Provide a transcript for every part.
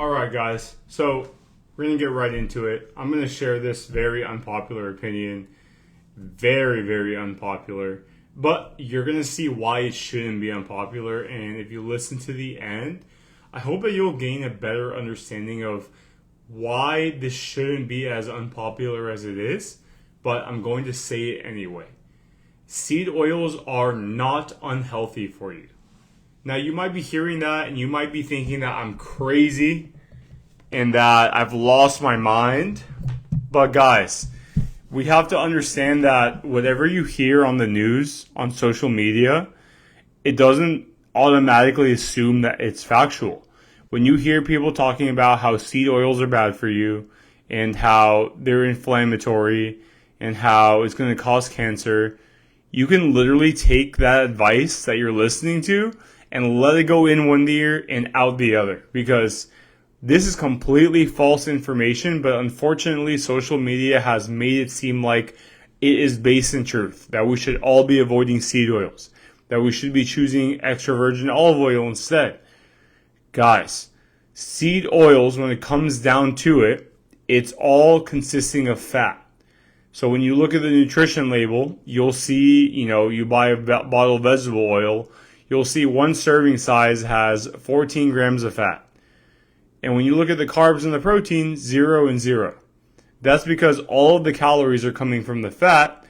Alright, guys, so we're going to get right into it. I'm going to share this very unpopular opinion. Very, very unpopular. But you're going to see why it shouldn't be unpopular. And if you listen to the end, I hope that you'll gain a better understanding of why this shouldn't be as unpopular as it is. But I'm going to say it anyway. Seed oils are not unhealthy for you. Now, you might be hearing that and you might be thinking that I'm crazy and that I've lost my mind. But guys, we have to understand that whatever you hear on the news, on social media, it doesn't automatically assume that it's factual. When you hear people talking about how seed oils are bad for you and how they're inflammatory and how it's going to cause cancer, you can literally take that advice that you're listening to and let it go in one ear and out the other, because this is completely false information. But unfortunately, social media has made it seem like it is based in truth, that we should all be avoiding seed oils, that we should be choosing extra virgin olive oil instead. Guys, seed oils, when it comes down to it, it's all consisting of fat. So when you look at the nutrition label, you'll see, you buy a bottle of vegetable oil, you'll see one serving size has 14 grams of fat. And when you look at the carbs and the protein, 0 and 0. That's because all of the calories are coming from the fat.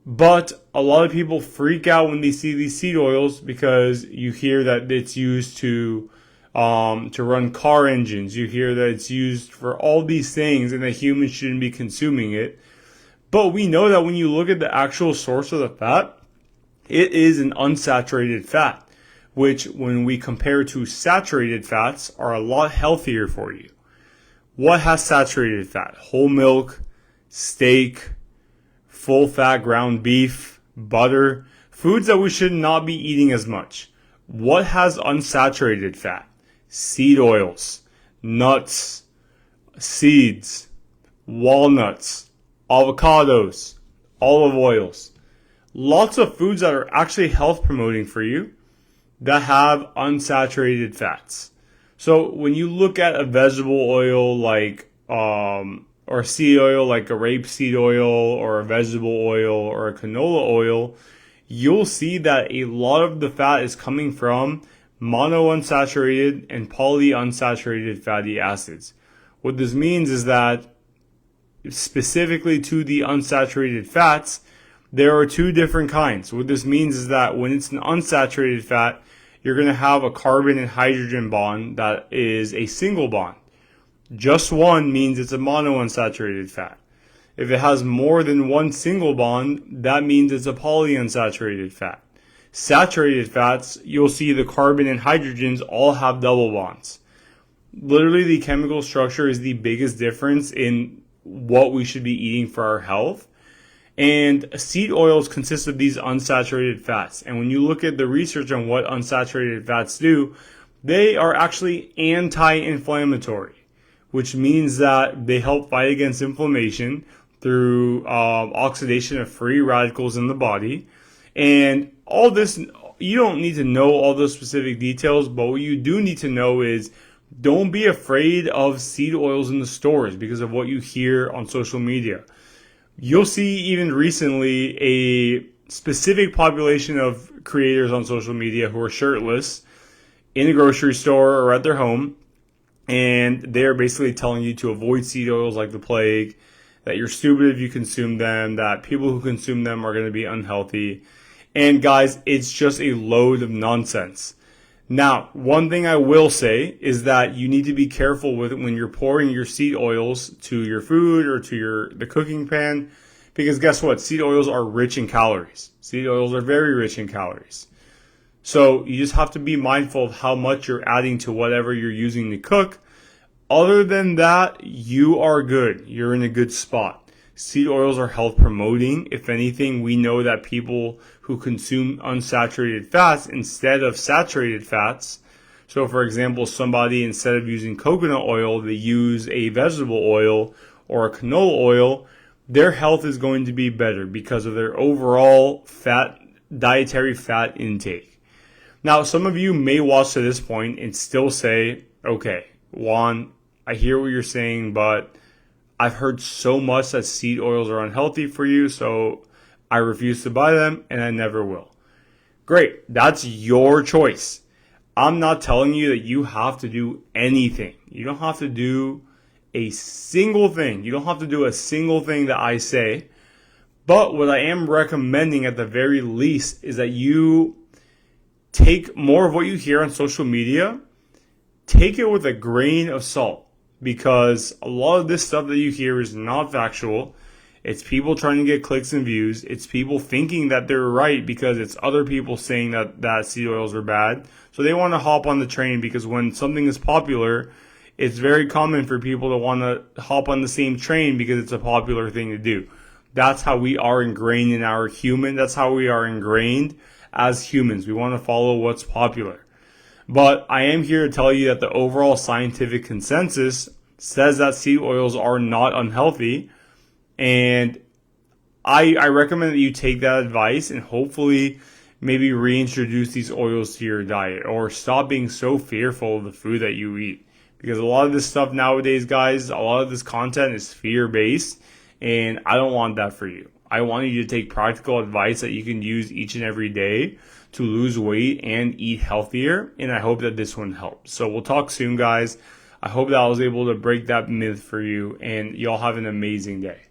But a lot of people freak out when they see these seed oils because you hear that it's used to run car engines. You hear that it's used for all these things and that humans shouldn't be consuming it. But we know that when you look at the actual source of the fat, it is an unsaturated fat, which when we compare to saturated fats are a lot healthier for you. What has saturated fat? Whole milk, steak, full fat ground beef, butter, foods that we should not be eating as much. What has unsaturated fat? Seed oils, nuts, seeds, walnuts, avocados, olive oils. Lots of foods that are actually health promoting for you that have unsaturated fats. So when you look at a vegetable oil like or seed oil like a rapeseed oil or a vegetable oil or a canola oil, you'll see that a lot of the fat is coming from monounsaturated and polyunsaturated fatty acids. What this means is that specifically to the unsaturated fats, there are two different kinds. What this means is that when it's an unsaturated fat, you're going to have a carbon and hydrogen bond that is a single bond. Just one means it's a monounsaturated fat. If it has more than one single bond, that means it's a polyunsaturated fat. Saturated fats, you'll see the carbon and hydrogens all have double bonds. Literally, the chemical structure is the biggest difference in what we should be eating for our health. And seed oils consist of these unsaturated fats. And when you look at the research on what unsaturated fats do, they are actually anti-inflammatory, which means that they help fight against inflammation through oxidation of free radicals in the body. And all this, you don't need to know all those specific details, but what you do need to know is don't be afraid of seed oils in the stores because of what you hear on social media. You'll see even recently a specific population of creators on social media who are shirtless in a grocery store or at their home, and they're basically telling you to avoid seed oils like the plague, that you're stupid if you consume them, that people who consume them are going to be unhealthy. And guys, it's just a load of nonsense. Now, one thing I will say is that you need to be careful with it when you're pouring your seed oils to your food or to the cooking pan, because guess what? Seed oils are rich in calories. Seed oils are very rich in calories. So you just have to be mindful of how much you're adding to whatever you're using to cook. Other than that, you are good. You're in a good spot. Seed oils are health promoting. If anything, we know that people who consume unsaturated fats instead of saturated fats, so for example, somebody instead of using coconut oil, they use a vegetable oil or a canola oil, their health is going to be better because of their overall dietary fat intake. Now, some of you may watch to this point and still say, okay, Juan, I hear what you're saying, but I've heard so much that seed oils are unhealthy for you, so I refuse to buy them and I never will. Great, that's your choice. I'm not telling you that you have to do anything. You don't have to do a single thing. You don't have to do a single thing that I say. But what I am recommending at the very least is that you take more of what you hear on social media, take it with a grain of salt, because a lot of this stuff that you hear is not factual. It's people trying to get clicks and views. It's people thinking that they're right because it's other people saying that seed oils are bad. So they want to hop on the train because when something is popular, it's very common for people to want to hop on the same train because it's a popular thing to do. That's how we are ingrained in our human. That's how we are ingrained as humans. We want to follow what's popular. But I am here to tell you that the overall scientific consensus says that seed oils are not unhealthy. And I recommend that you take that advice and hopefully maybe reintroduce these oils to your diet or stop being so fearful of the food that you eat. Because a lot of this stuff nowadays, guys, a lot of this content is fear-based, and I don't want that for you. I want you to take practical advice that you can use each and every day to lose weight and eat healthier, and I hope that this one helps. So we'll talk soon, guys. I hope that I was able to break that myth for you, and y'all have an amazing day.